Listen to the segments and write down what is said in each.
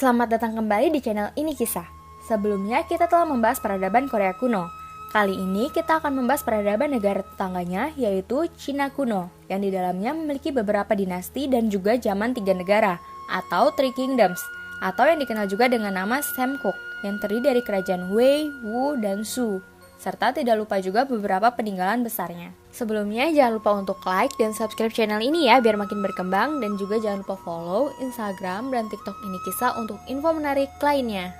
Selamat datang kembali di channel Ini Kisah. Sebelumnya kita telah membahas peradaban Korea kuno. Kali ini kita akan membahas peradaban negara tetangganya, yaitu Cina kuno, yang di dalamnya memiliki beberapa dinasti dan juga zaman tiga negara, atau Three Kingdoms, atau yang dikenal juga dengan nama Samguk, yang terdiri dari kerajaan Wei, Wu, dan Su, serta tidak lupa juga beberapa peninggalan besarnya. Sebelumnya jangan lupa untuk like dan subscribe channel ini ya, biar makin berkembang, dan juga jangan lupa follow Instagram dan TikTok Ini Kisah untuk info menarik lainnya.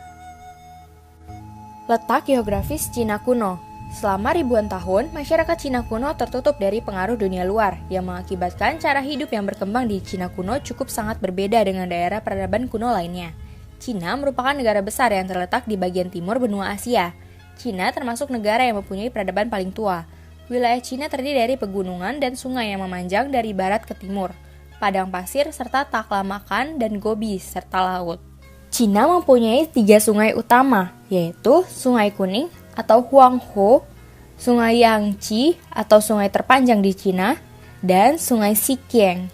Letak geografis Cina kuno. Selama ribuan tahun, masyarakat Cina kuno tertutup dari pengaruh dunia luar, yang mengakibatkan cara hidup yang berkembang di Cina kuno cukup sangat berbeda dengan daerah peradaban kuno lainnya. Cina merupakan negara besar yang terletak di bagian timur benua Asia. Cina termasuk negara yang mempunyai peradaban paling tua. Wilayah Cina terdiri dari pegunungan dan sungai yang memanjang dari barat ke timur, padang pasir serta Taklamakan dan Gobi serta laut. Cina mempunyai 3 sungai utama, yaitu Sungai Kuning atau Huanghe, Sungai Yangtze atau sungai terpanjang di Cina, dan Sungai Siqiang.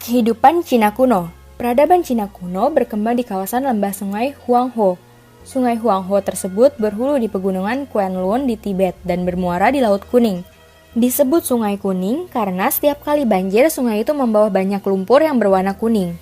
Kehidupan Cina kuno. Peradaban Cina kuno berkembang di kawasan lembah Sungai Huanghe. Sungai Huanghe tersebut berhulu di pegunungan Kuen-Lun di Tibet dan bermuara di Laut Kuning. Disebut Sungai Kuning karena setiap kali banjir sungai itu membawa banyak lumpur yang berwarna kuning.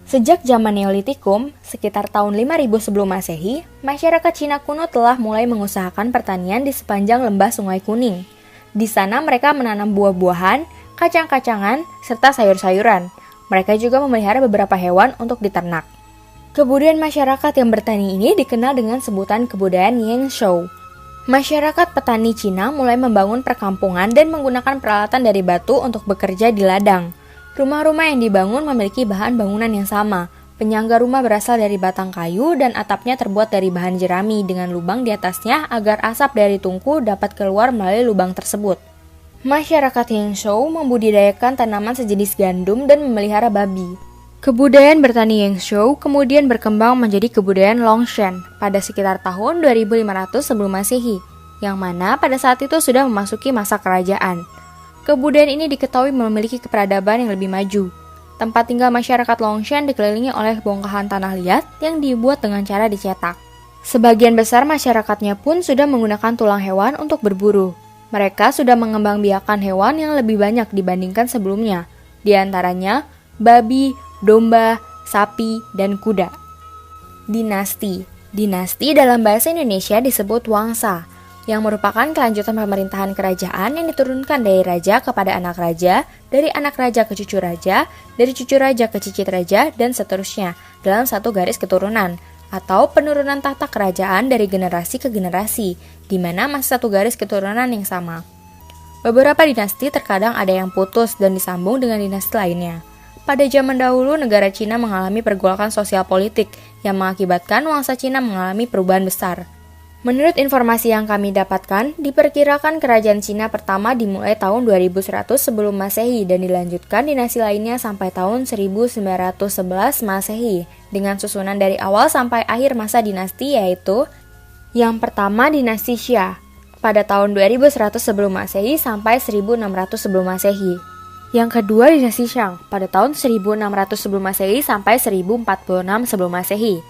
Sejak zaman Neolitikum, sekitar tahun 5000 sebelum Masehi, masyarakat Cina kuno telah mulai mengusahakan pertanian di sepanjang lembah Sungai Kuning. Di sana mereka menanam buah-buahan, kacang-kacangan, serta sayur-sayuran. Mereka juga memelihara beberapa hewan untuk diternak. Kebudayaan masyarakat yang bertani ini dikenal dengan sebutan kebudayaan Yangshou. Masyarakat petani Cina mulai membangun perkampungan dan menggunakan peralatan dari batu untuk bekerja di ladang. Rumah-rumah yang dibangun memiliki bahan bangunan yang sama. Penyangga rumah berasal dari batang kayu dan atapnya terbuat dari bahan jerami dengan lubang di atasnya agar asap dari tungku dapat keluar melalui lubang tersebut. Masyarakat Yangshou membudidayakan tanaman sejenis gandum dan memelihara babi. Kebudayaan bertani Yangshou kemudian berkembang menjadi kebudayaan Longshan pada sekitar tahun 2500 sebelum Masehi, yang mana pada saat itu sudah memasuki masa kerajaan. Kebudayaan ini diketahui memiliki peradaban yang lebih maju. Tempat tinggal masyarakat Longshan dikelilingi oleh bongkahan tanah liat yang dibuat dengan cara dicetak. Sebagian besar masyarakatnya pun sudah menggunakan tulang hewan untuk berburu. Mereka sudah mengembangbiakan hewan yang lebih banyak dibandingkan sebelumnya, di antaranya babi, domba, sapi, dan kuda. Dinasti. Dinasti dalam bahasa Indonesia disebut wangsa, yang merupakan kelanjutan pemerintahan kerajaan yang diturunkan dari raja kepada anak raja, dari anak raja ke cucu raja, dari cucu raja ke cicit raja, dan seterusnya dalam satu garis keturunan, atau penurunan tahta kerajaan dari generasi ke generasi, di mana masih satu garis keturunan yang sama. Beberapa dinasti terkadang ada yang putus dan disambung dengan dinasti lainnya. Pada zaman dahulu, negara Cina mengalami pergolakan sosial politik yang mengakibatkan wangsa Cina mengalami perubahan besar. Menurut informasi yang kami dapatkan, diperkirakan kerajaan Cina pertama dimulai tahun 2100 sebelum Masehi dan dilanjutkan dinasti lainnya sampai tahun 1911 Masehi, dengan susunan dari awal sampai akhir masa dinasti, yaitu yang pertama dinasti Xia pada tahun 2100 sebelum Masehi sampai 1600 sebelum Masehi. Yang kedua dinasti Shang pada tahun 1600 sebelum Masehi sampai 1046 sebelum Masehi.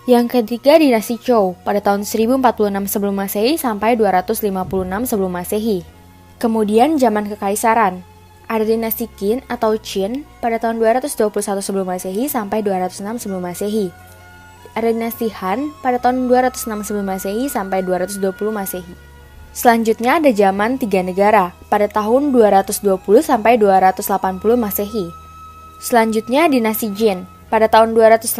Yang ketiga dinasti Zhou pada tahun 1046 sebelum Masehi sampai 256 sebelum Masehi. Kemudian zaman kekaisaran. Ada dinasti Qin atau Qin pada tahun 221 sebelum Masehi sampai 206 sebelum Masehi. Ada dinasti Han pada tahun 206 sebelum Masehi sampai 220 Masehi. Selanjutnya ada zaman tiga negara pada tahun 220 sampai 280 Masehi. Selanjutnya dinasti Jin pada tahun 280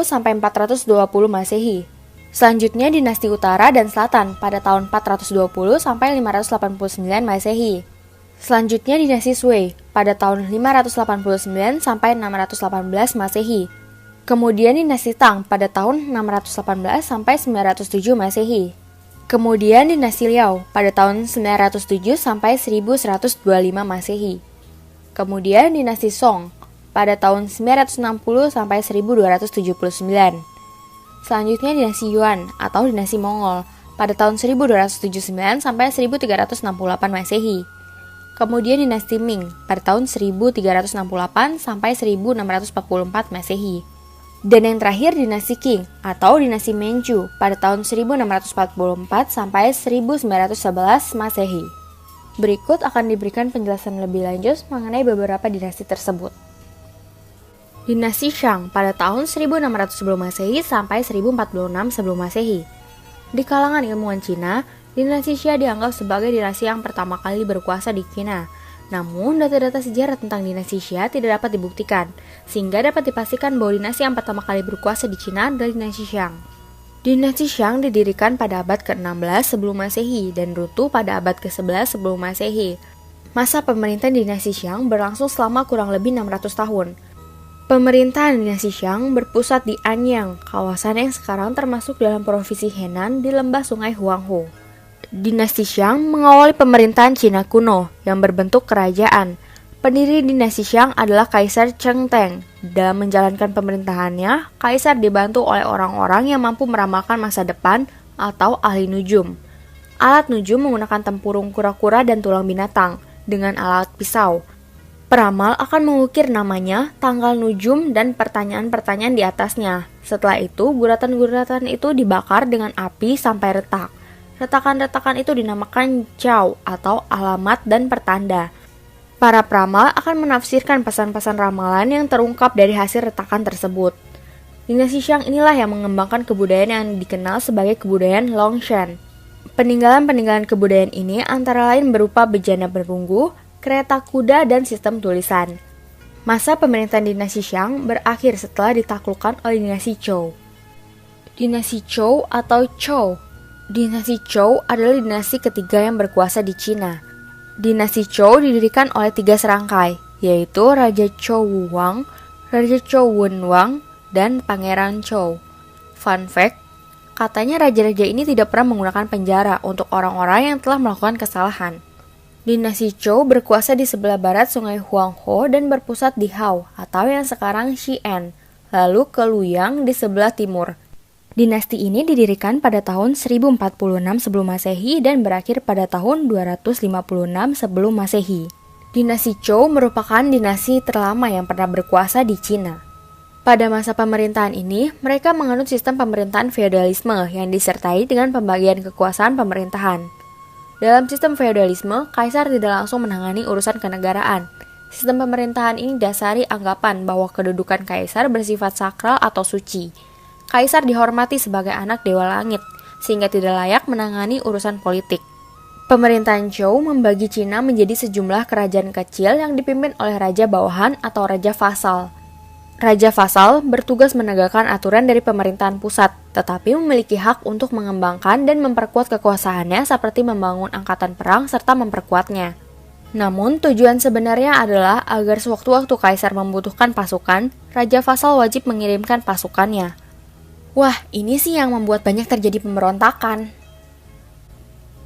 sampai 420 Masehi. Selanjutnya dinasti Utara dan Selatan pada tahun 420 sampai 589 Masehi. Selanjutnya dinasti Sui pada tahun 589 sampai 618 Masehi. Kemudian dinasti Tang pada tahun 618 sampai 907 Masehi. Kemudian dinasti Liao pada tahun 907 sampai 1125 Masehi. Kemudian dinasti Song pada tahun 960 sampai 1279. Selanjutnya dinasti Yuan atau dinasti Mongol pada tahun 1279 sampai 1368 Masehi. Kemudian dinasti Ming pada tahun 1368 sampai 1644 Masehi. Dan yang terakhir dinasti Qing atau dinasti Manchu pada tahun 1644 sampai 1911 Masehi. Berikut akan diberikan penjelasan lebih lanjut mengenai beberapa dinasti tersebut. Dinasti Shang pada tahun 1600 sebelum Masehi sampai 1046 sebelum Masehi. Di kalangan ilmuwan Cina, dinasti Xia dianggap sebagai dinasti yang pertama kali berkuasa di Cina. Namun, data-data sejarah tentang dinasti Xia tidak dapat dibuktikan, sehingga dapat dipastikan bahwa dinasti yang pertama kali berkuasa di Cina adalah dinasti Shang. Dinasti Shang didirikan pada abad ke-16 sebelum Masehi dan runtuh pada abad ke-11 sebelum Masehi. Masa pemerintahan dinasti Shang berlangsung selama kurang lebih 600 tahun. Pemerintahan dinasti Shang berpusat di Anyang, kawasan yang sekarang termasuk dalam provinsi Henan di lembah sungai Huanghe. Dinasti Shang mengawali pemerintahan Cina kuno yang berbentuk kerajaan. Pendiri dinasti Shang adalah Kaisar Cheng Teng. Dalam menjalankan pemerintahannya, Kaisar dibantu oleh orang-orang yang mampu meramalkan masa depan atau ahli nujum. Alat nujum menggunakan tempurung kura-kura dan tulang binatang dengan alat pisau. Peramal akan mengukir namanya, tanggal nujum, dan pertanyaan-pertanyaan di atasnya. Setelah itu, guratan-guratan itu dibakar dengan api sampai retak. Retakan-retakan itu dinamakan Chow atau alamat dan pertanda. Para peramal akan menafsirkan pesan-pesan ramalan yang terungkap dari hasil retakan tersebut. Dinasti Shang inilah yang mengembangkan kebudayaan yang dikenal sebagai kebudayaan Longshan. Peninggalan-peninggalan kebudayaan ini antara lain berupa bejana perunggu, kereta kuda, dan sistem tulisan. Masa pemerintahan dinasti Shang berakhir setelah ditaklukkan oleh dinasti Zhou. Dinasti Zhou atau Zhou. Dinasti Zhou adalah dinasti ketiga yang berkuasa di Cina. Dinasti Zhou didirikan oleh 3 serangkai, yaitu Raja Zhou Wuwang, Raja Zhou Wenwang, dan Pangeran Zhou. Fun fact, katanya raja-raja ini tidak pernah menggunakan penjara untuk orang-orang yang telah melakukan kesalahan. Dinasti Zhou berkuasa di sebelah barat sungai Huanghe dan berpusat di Hao atau yang sekarang Xi'an, lalu ke Luoyang di sebelah timur. Dinasti ini didirikan pada tahun 1046 sebelum Masehi dan berakhir pada tahun 256 sebelum Masehi. Dinasti Zhou merupakan dinasti terlama yang pernah berkuasa di Cina. Pada masa pemerintahan ini, mereka menganut sistem pemerintahan feodalisme yang disertai dengan pembagian kekuasaan pemerintahan. Dalam sistem feodalisme, kaisar tidak langsung menangani urusan kenegaraan. Sistem pemerintahan ini dasari anggapan bahwa kedudukan kaisar bersifat sakral atau suci. Kaisar dihormati sebagai anak dewa langit, sehingga tidak layak menangani urusan politik. Pemerintahan Zhou membagi Cina menjadi sejumlah kerajaan kecil yang dipimpin oleh raja bawahan atau raja vasal. Raja vasal bertugas menegakkan aturan dari pemerintahan pusat, tetapi memiliki hak untuk mengembangkan dan memperkuat kekuasaannya seperti membangun angkatan perang serta memperkuatnya. Namun, tujuan sebenarnya adalah agar sewaktu-waktu kaisar membutuhkan pasukan, raja vasal wajib mengirimkan pasukannya. Wah, ini sih yang membuat banyak terjadi pemberontakan.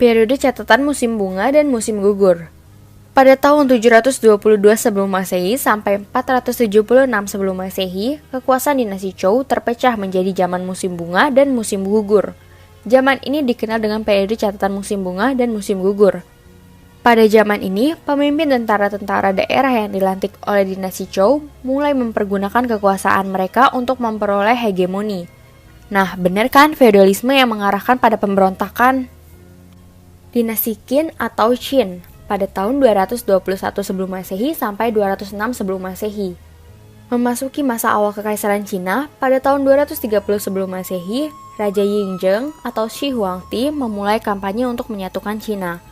Periode catatan musim bunga dan musim gugur. Pada tahun 722 sebelum Masehi sampai 476 sebelum Masehi, kekuasaan dinasti Zhou terpecah menjadi zaman musim bunga dan musim gugur. Zaman ini dikenal dengan periode catatan musim bunga dan musim gugur. Pada zaman ini, pemimpin tentara-tentara daerah yang dilantik oleh dinasti Zhou mulai mempergunakan kekuasaan mereka untuk memperoleh hegemoni. Nah, benar kan feodalisme yang mengarahkan pada pemberontakan? Dinasti Qin atau Qin pada tahun 221 sebelum Masehi sampai 206 sebelum Masehi. Memasuki masa awal kekaisaran Cina, pada tahun 230 sebelum Masehi, Raja Yingzheng atau Shi Huangdi memulai kampanye untuk menyatukan Cina.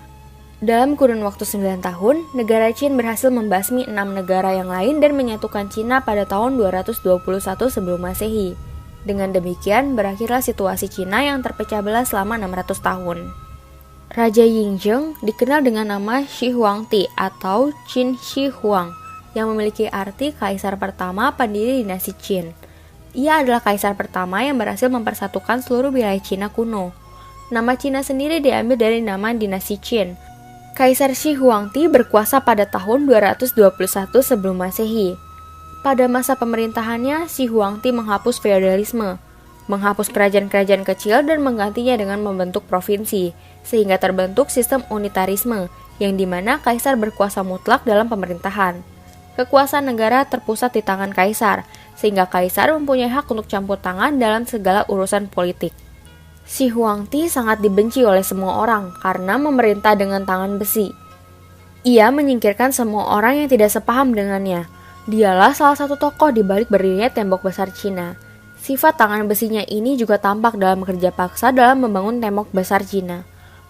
Dalam kurun waktu 9 tahun, negara Qin berhasil membasmi 6 negara yang lain dan menyatukan Cina pada tahun 221 sebelum Masehi. Dengan demikian, berakhirlah situasi Cina yang terpecah belah selama 600 tahun. Raja Yingzheng dikenal dengan nama Shi Huangdi atau Qin Shi Huang, yang memiliki arti kaisar pertama pendiri dinasti Qin. Ia adalah kaisar pertama yang berhasil mempersatukan seluruh wilayah Cina kuno. Nama Cina sendiri diambil dari nama dinasti Qin. Kaisar Shi Huangdi berkuasa pada tahun 221 sebelum Masehi. Pada masa pemerintahannya, Shi Huangdi menghapus feodalisme, menghapus kerajaan-kerajaan kecil dan menggantinya dengan membentuk provinsi, sehingga terbentuk sistem unitarisme, yang dimana kaisar berkuasa mutlak dalam pemerintahan. Kekuasaan negara terpusat di tangan kaisar, sehingga kaisar mempunyai hak untuk campur tangan dalam segala urusan politik. Shi Huangti sangat dibenci oleh semua orang karena memerintah dengan tangan besi. Ia menyingkirkan semua orang yang tidak sepaham dengannya. Dialah salah satu tokoh di balik berdirinya tembok besar Cina. Sifat tangan besinya ini juga tampak dalam kerja paksa dalam membangun tembok besar Cina.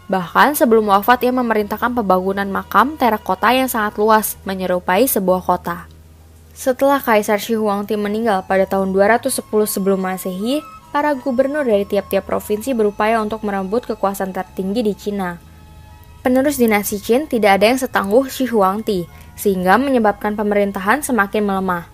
Bahkan sebelum wafat ia memerintahkan pembangunan makam terakota yang sangat luas, menyerupai sebuah kota. Setelah Kaisar Shi Huangti meninggal pada tahun 210 sebelum Masehi, para gubernur dari tiap-tiap provinsi berupaya untuk merebut kekuasaan tertinggi di Cina. Penerus dinasti Qin tidak ada yang setangguh Shi Huangti, sehingga menyebabkan pemerintahan semakin melemah.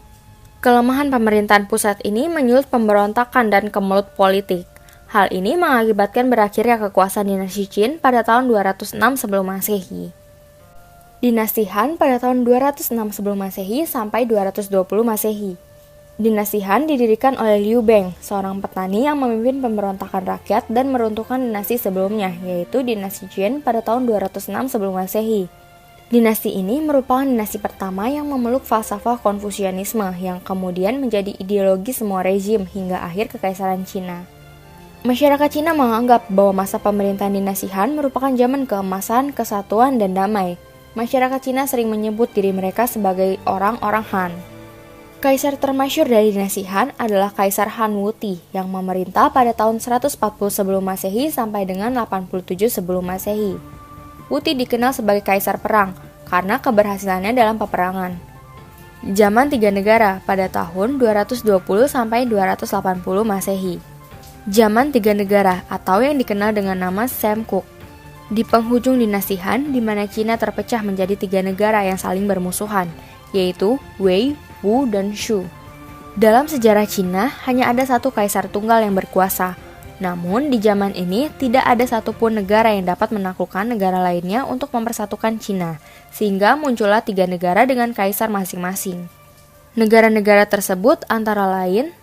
Kelemahan pemerintahan pusat ini menyulut pemberontakan dan kemelut politik. Hal ini mengakibatkan berakhirnya kekuasaan dinasti Qin pada tahun 206 sebelum Masehi. Dinasti Han pada tahun 206 sebelum Masehi sampai 220 Masehi. Dinasti Han didirikan oleh Liu Beng, seorang petani yang memimpin pemberontakan rakyat dan meruntuhkan dinasti sebelumnya, yaitu dinasti Qin pada tahun 206 sebelum Masehi. Dinasti ini merupakan dinasti pertama yang memeluk falsafah Konfusianisme yang kemudian menjadi ideologi semua rezim hingga akhir kekaisaran Cina. Masyarakat Cina menganggap bahwa masa pemerintahan dinasti Han merupakan zaman keemasan, kesatuan, dan damai. Masyarakat Cina sering menyebut diri mereka sebagai orang-orang Han. Kaisar termasyhur dari dinasti Han adalah Kaisar Han Wuti yang memerintah pada tahun 140 sebelum Masehi sampai dengan 87 sebelum Masehi. Wuti dikenal sebagai kaisar perang karena keberhasilannya dalam peperangan. Zaman Tiga Negara pada tahun 220 sampai 280 Masehi. Zaman Tiga Negara atau yang dikenal dengan nama Samkuk. Di penghujung dinasti Han, di mana Cina terpecah menjadi 3 negara yang saling bermusuhan, yaitu Wei, Wu, dan Shu. Dalam sejarah Cina, hanya ada satu kaisar tunggal yang berkuasa. Namun, di zaman ini tidak ada satupun negara yang dapat menaklukkan negara lainnya untuk mempersatukan Cina, sehingga muncullah 3 negara dengan kaisar masing-masing. Negara-negara tersebut antara lain: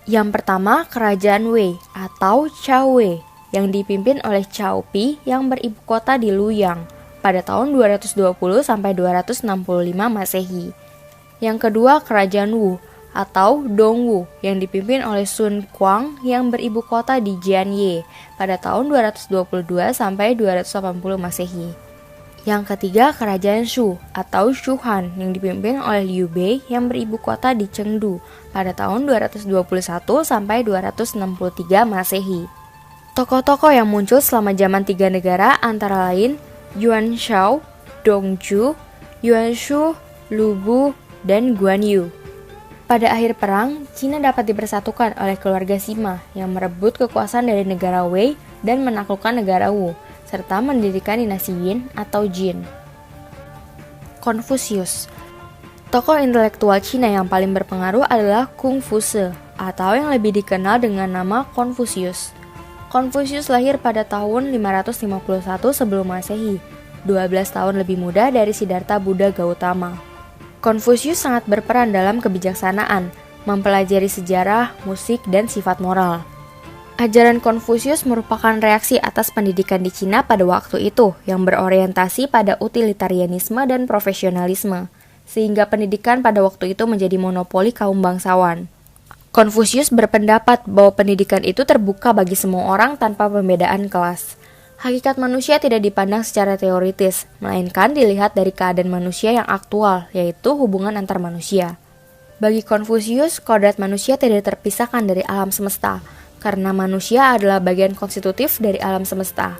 yang pertama, Kerajaan Wei atau Cao Wei yang dipimpin oleh Cao Pi yang beribu kota di Luoyang pada tahun 220 sampai 265 Masehi. Yang kedua, Kerajaan Wu atau Dongwu yang dipimpin oleh Sun Quan yang beribu kota di Jianye pada tahun 222 sampai 280 Masehi. Yang ketiga, Kerajaan Shu atau Shuhan yang dipimpin oleh Liu Bei yang beribu kota di Chengdu pada tahun 221 sampai 263 Masehi. Tokoh-tokoh yang muncul selama zaman 3 negara antara lain Yuan Shao, Dong Zhuo, Yuan Shu, Lu Bu, dan Guan Yu. Pada akhir perang, Cina dapat dipersatukan oleh keluarga Sima yang merebut kekuasaan dari negara Wei dan menaklukkan negara Wu, serta mendirikan dinasti Yin atau Jin. Konfusius. Tokoh intelektual Cina yang paling berpengaruh adalah Kungfusi, atau yang lebih dikenal dengan nama Konfusius. Konfusius lahir pada tahun 551 sebelum Masehi, 12 tahun lebih muda dari Siddhartha Buddha Gautama. Konfusius sangat berperan dalam kebijaksanaan, mempelajari sejarah, musik, dan sifat moral. Ajaran Konfusius merupakan reaksi atas pendidikan di Cina pada waktu itu yang berorientasi pada utilitarianisme dan profesionalisme, sehingga pendidikan pada waktu itu menjadi monopoli kaum bangsawan. Konfusius berpendapat bahwa pendidikan itu terbuka bagi semua orang tanpa pembedaan kelas. Hakikat manusia tidak dipandang secara teoritis, melainkan dilihat dari keadaan manusia yang aktual, yaitu hubungan antar manusia. Bagi Konfusius, kodrat manusia tidak terpisahkan dari alam semesta, karena manusia adalah bagian konstitutif dari alam semesta.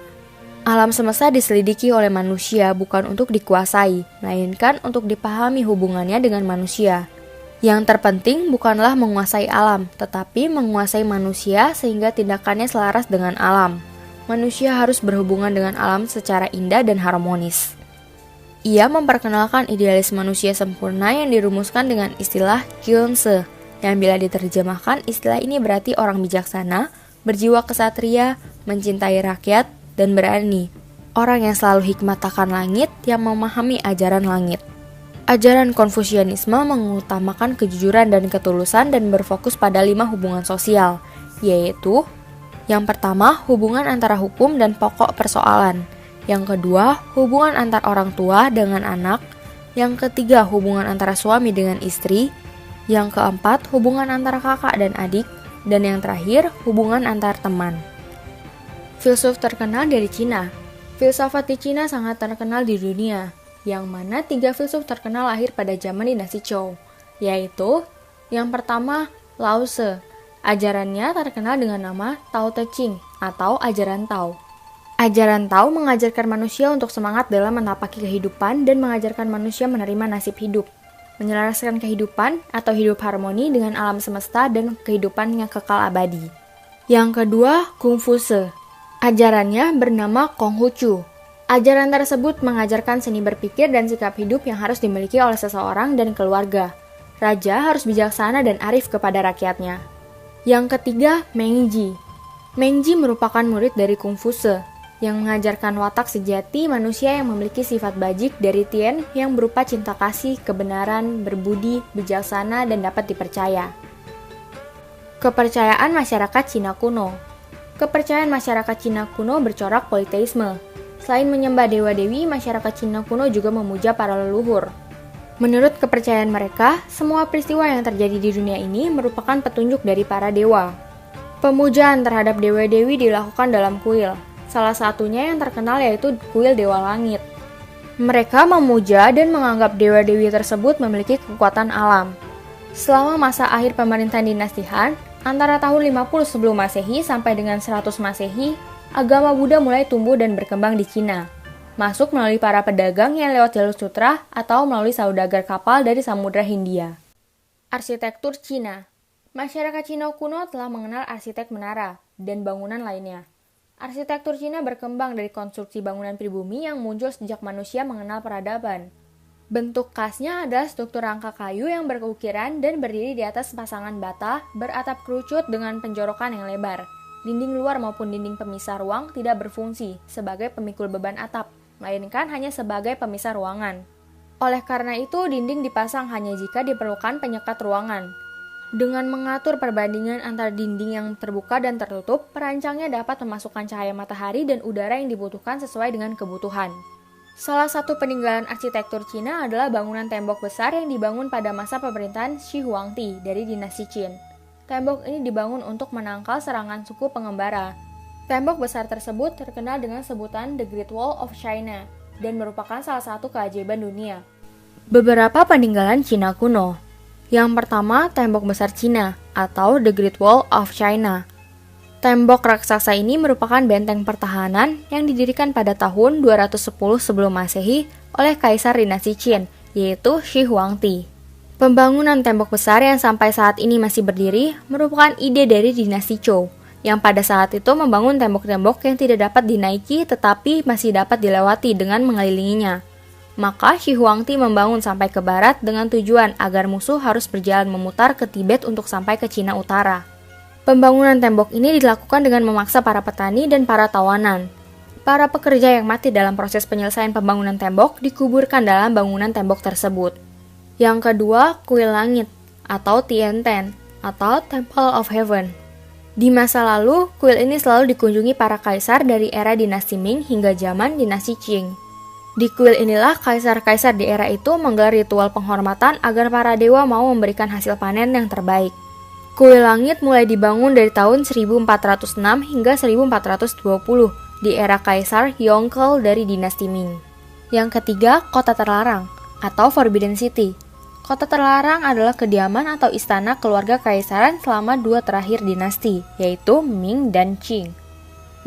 Alam semesta diselidiki oleh manusia bukan untuk dikuasai, melainkan untuk dipahami hubungannya dengan manusia. Yang terpenting bukanlah menguasai alam, tetapi menguasai manusia sehingga tindakannya selaras dengan alam. Manusia harus berhubungan dengan alam secara indah dan harmonis. Ia memperkenalkan idealis manusia sempurna yang dirumuskan dengan istilah Kyunse, yang bila diterjemahkan istilah ini berarti orang bijaksana, berjiwa kesatria, mencintai rakyat, dan berani. Orang yang selalu hikmat akan langit, yang memahami ajaran langit. Ajaran Konfusianisme mengutamakan kejujuran dan ketulusan dan berfokus pada 5 hubungan sosial, yaitu: yang pertama, hubungan antara hukum dan pokok persoalan. Yang kedua, hubungan antar orang tua dengan anak. Yang ketiga, hubungan antara suami dengan istri. Yang keempat, hubungan antara kakak dan adik. Dan yang terakhir, hubungan antar teman. Filsuf terkenal dari Cina. Filsafat di Cina sangat terkenal di dunia, yang mana 3 filsuf terkenal lahir pada zaman dinasti Zhou, yaitu yang pertama, Lao Tse. Ajarannya terkenal dengan nama Tao Te Ching atau ajaran Tao. Ajaran Tao mengajarkan manusia untuk semangat dalam menapaki kehidupan dan mengajarkan manusia menerima nasib hidup, menyelaraskan kehidupan atau hidup harmoni dengan alam semesta dan kehidupan yang kekal abadi. Yang kedua, Kung Fu Tse. Ajarannya bernama Konghucu. Ajaran tersebut mengajarkan seni berpikir dan sikap hidup yang harus dimiliki oleh seseorang dan keluarga. Raja harus bijaksana dan arif kepada rakyatnya. Yang ketiga, Meng Ji. Meng Ji merupakan murid dari Kung Fu Tse, yang mengajarkan watak sejati manusia yang memiliki sifat bajik dari Tien yang berupa cinta kasih, kebenaran, berbudi, bijaksana, dan dapat dipercaya. Kepercayaan masyarakat Cina kuno. Kepercayaan masyarakat Cina kuno bercorak politeisme. Selain menyembah dewa-dewi, masyarakat Cina kuno juga memuja para leluhur. Menurut kepercayaan mereka, semua peristiwa yang terjadi di dunia ini merupakan petunjuk dari para dewa. Pemujaan terhadap dewa-dewi dilakukan dalam kuil. Salah satunya yang terkenal yaitu kuil Dewa Langit. Mereka memuja dan menganggap dewa-dewi tersebut memiliki kekuatan alam. Selama masa akhir pemerintahan dinasti Han, antara tahun 50 sebelum Masehi sampai dengan 100 Masehi, agama Buddha mulai tumbuh dan berkembang di Cina. Masuk melalui para pedagang yang lewat jalur sutra atau melalui saudagar kapal dari Samudra Hindia. Arsitektur Cina. Masyarakat Cina kuno telah mengenal arsitek menara dan bangunan lainnya. Arsitektur Cina berkembang dari konstruksi bangunan pribumi yang muncul sejak manusia mengenal peradaban. Bentuk khasnya adalah struktur rangka kayu yang berukiran dan berdiri di atas pasangan bata beratap kerucut dengan penjorokan yang lebar. Dinding luar maupun dinding pemisah ruang tidak berfungsi sebagai pemikul beban atap, melainkan hanya sebagai pemisah ruangan. Oleh karena itu, dinding dipasang hanya jika diperlukan penyekat ruangan. Dengan mengatur perbandingan antara dinding yang terbuka dan tertutup, perancangnya dapat memasukkan cahaya matahari dan udara yang dibutuhkan sesuai dengan kebutuhan. Salah satu peninggalan arsitektur Cina adalah bangunan tembok besar yang dibangun pada masa pemerintahan Shi Huangdi dari dinasti Qin. Tembok ini dibangun untuk menangkal serangan suku pengembara. Tembok besar tersebut terkenal dengan sebutan The Great Wall of China dan merupakan salah satu keajaiban dunia. Beberapa peninggalan Cina kuno. Yang pertama, tembok besar Cina atau The Great Wall of China. Tembok raksasa ini merupakan benteng pertahanan yang didirikan pada tahun 210 sebelum Masehi oleh Kaisar dinasti Qin, yaitu Shi Huangdi. Pembangunan tembok besar yang sampai saat ini masih berdiri merupakan ide dari dinasti Zhou, yang pada saat itu membangun tembok-tembok yang tidak dapat dinaiki tetapi masih dapat dilewati dengan mengelilinginya. Maka Shi Huangdi membangun sampai ke barat dengan tujuan agar musuh harus berjalan memutar ke Tibet untuk sampai ke Cina Utara. Pembangunan tembok ini dilakukan dengan memaksa para petani dan para tawanan. Para pekerja yang mati dalam proses penyelesaian pembangunan tembok dikuburkan dalam bangunan tembok tersebut. Yang kedua, kuil langit atau Tianten atau Temple of Heaven. Di masa lalu, kuil ini selalu dikunjungi para kaisar dari era dinasti Ming hingga zaman dinasti Qing. Di kuil inilah kaisar-kaisar di era itu menggelar ritual penghormatan agar para dewa mau memberikan hasil panen yang terbaik. Kuil langit mulai dibangun dari tahun 1406 hingga 1420 di era Kaisar Yongle dari dinasti Ming. Yang ketiga, kota terlarang atau Forbidden City. Kota terlarang adalah kediaman atau istana keluarga kaisaran selama 2 terakhir dinasti, yaitu Ming dan Qing.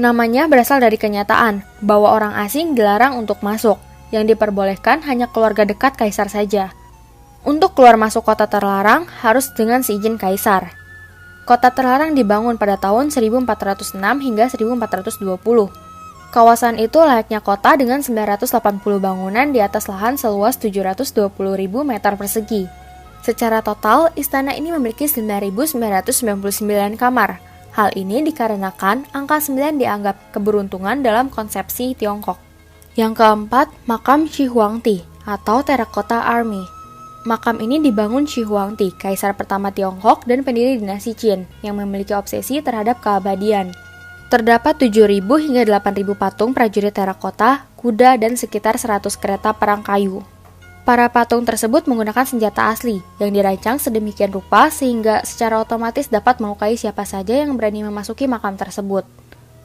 Namanya berasal dari kenyataan bahwa orang asing dilarang untuk masuk, yang diperbolehkan hanya keluarga dekat kaisar saja. Untuk keluar masuk kota terlarang harus dengan seizin kaisar. Kota terlarang dibangun pada tahun 1406 hingga 1420. Kawasan itu layaknya kota dengan 980 bangunan di atas lahan seluas 720.000 meter persegi. Secara total, istana ini memiliki 9.999 kamar. Hal ini dikarenakan angka 9 dianggap keberuntungan dalam konsepsi Tiongkok. Yang keempat, makam Shi Huangdi atau Terracotta Army. Makam ini dibangun Shi Huangdi, kaisar pertama Tiongkok dan pendiri dinasti Qin yang memiliki obsesi terhadap keabadian. Terdapat 7.000 hingga 8.000 patung prajurit terakota, kuda, dan sekitar 100 kereta perang kayu. Para patung tersebut menggunakan senjata asli yang dirancang sedemikian rupa sehingga secara otomatis dapat melukai siapa saja yang berani memasuki makam tersebut.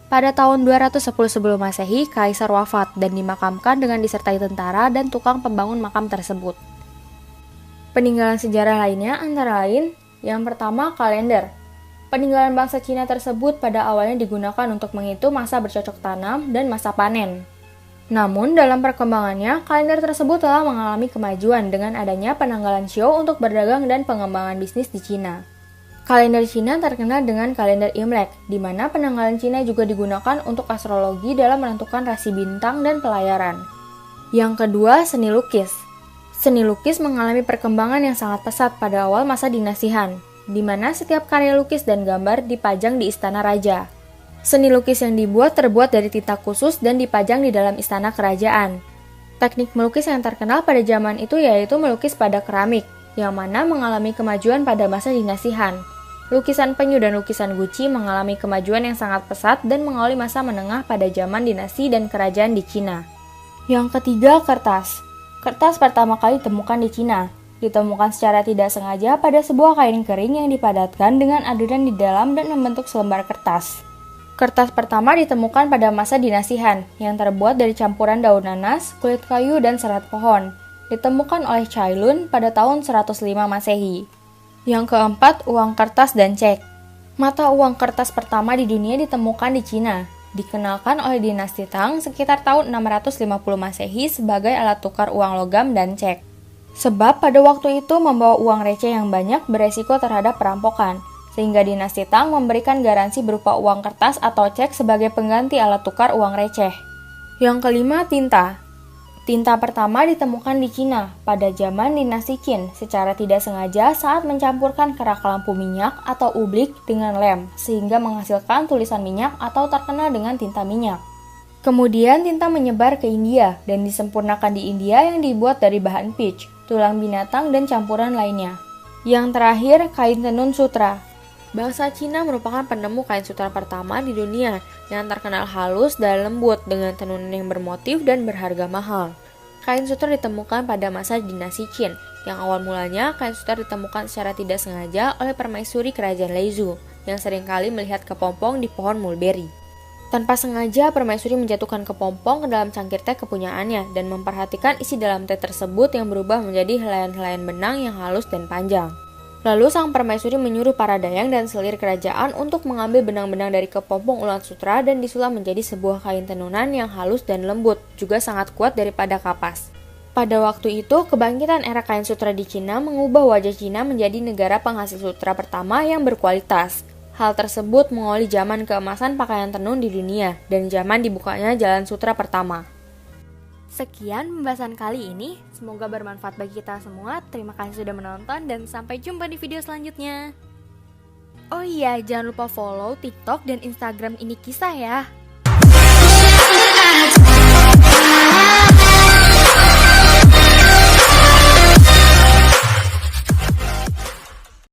Pada tahun 210 sebelum Masehi, Kaisar wafat dan dimakamkan dengan disertai tentara dan tukang pembangun makam tersebut. Peninggalan sejarah lainnya antara lain, yang pertama kalender. Peninggalan bangsa Cina tersebut pada awalnya digunakan untuk menghitung masa bercocok tanam dan masa panen. Namun, dalam perkembangannya, kalender tersebut telah mengalami kemajuan dengan adanya penanggalan Shou untuk berdagang dan pengembangan bisnis di Cina. Kalender Cina terkenal dengan kalender Imlek, di mana penanggalan Cina juga digunakan untuk astrologi dalam menentukan rasi bintang dan pelayaran. Yang kedua, seni lukis. Seni lukis mengalami perkembangan yang sangat pesat pada awal masa dinasti Han, di mana setiap karya lukis dan gambar dipajang di istana raja. Seni lukis yang dibuat terbuat dari tinta khusus dan dipajang di dalam istana kerajaan. Teknik melukis yang terkenal pada zaman itu yaitu melukis pada keramik, yang mana mengalami kemajuan pada masa dinasti Han. Lukisan penyu dan lukisan guci mengalami kemajuan yang sangat pesat dan mengawali masa menengah pada zaman dinasti dan kerajaan di Cina. Yang ketiga, kertas. Kertas pertama kali ditemukan di Cina. Ditemukan secara tidak sengaja pada sebuah kain kering yang dipadatkan dengan adonan di dalam dan membentuk selembar kertas. Kertas pertama ditemukan pada masa dinasti Han, yang terbuat dari campuran daun nanas, kulit kayu, dan serat pohon. Ditemukan oleh Cai Lun pada tahun 105 Masehi. Yang keempat, uang kertas dan cek. Mata uang kertas pertama di dunia ditemukan di Cina. Dikenalkan oleh dinasti Tang sekitar tahun 650 Masehi sebagai alat tukar uang logam dan cek. Sebab pada waktu itu membawa uang receh yang banyak beresiko terhadap perampokan, sehingga dinasti Tang memberikan garansi berupa uang kertas atau cek sebagai pengganti alat tukar uang receh. Yang kelima, tinta. Tinta pertama ditemukan di Cina pada zaman dinasti Qin secara tidak sengaja saat mencampurkan kerak lampu minyak atau ublik dengan lem, sehingga menghasilkan tulisan minyak atau terkenal dengan tinta minyak. Kemudian tinta menyebar ke India dan disempurnakan di India yang dibuat dari bahan peach, tulang binatang, dan campuran lainnya. Yang terakhir, kain tenun sutra. Bangsa Cina merupakan penemu kain sutra pertama di dunia yang terkenal halus dan lembut dengan tenunan yang bermotif dan berharga mahal. Kain sutra ditemukan pada masa dinasti Qin, yang awal mulanya kain sutra ditemukan secara tidak sengaja oleh permaisuri kerajaan Leizhou yang seringkali melihat kepompong di pohon mulberry. Tanpa sengaja, permaisuri menjatuhkan kepompong ke dalam cangkir teh kepunyaannya dan memperhatikan isi dalam teh tersebut yang berubah menjadi helaian-helaian benang yang halus dan panjang. Lalu sang permaisuri menyuruh para dayang dan selir kerajaan untuk mengambil benang-benang dari kepompong ulat sutra dan disulam menjadi sebuah kain tenunan yang halus dan lembut, juga sangat kuat daripada kapas. Pada waktu itu, kebangkitan era kain sutra di Cina mengubah wajah Cina menjadi negara penghasil sutra pertama yang berkualitas. Hal tersebut mengawali zaman keemasan pakaian tenun di dunia dan zaman dibukanya jalan sutra pertama. Sekian pembahasan kali ini, semoga bermanfaat bagi kita semua. Terima kasih sudah menonton dan sampai jumpa di video selanjutnya. Oh iya, jangan lupa follow TikTok dan Instagram Ini Kisah ya.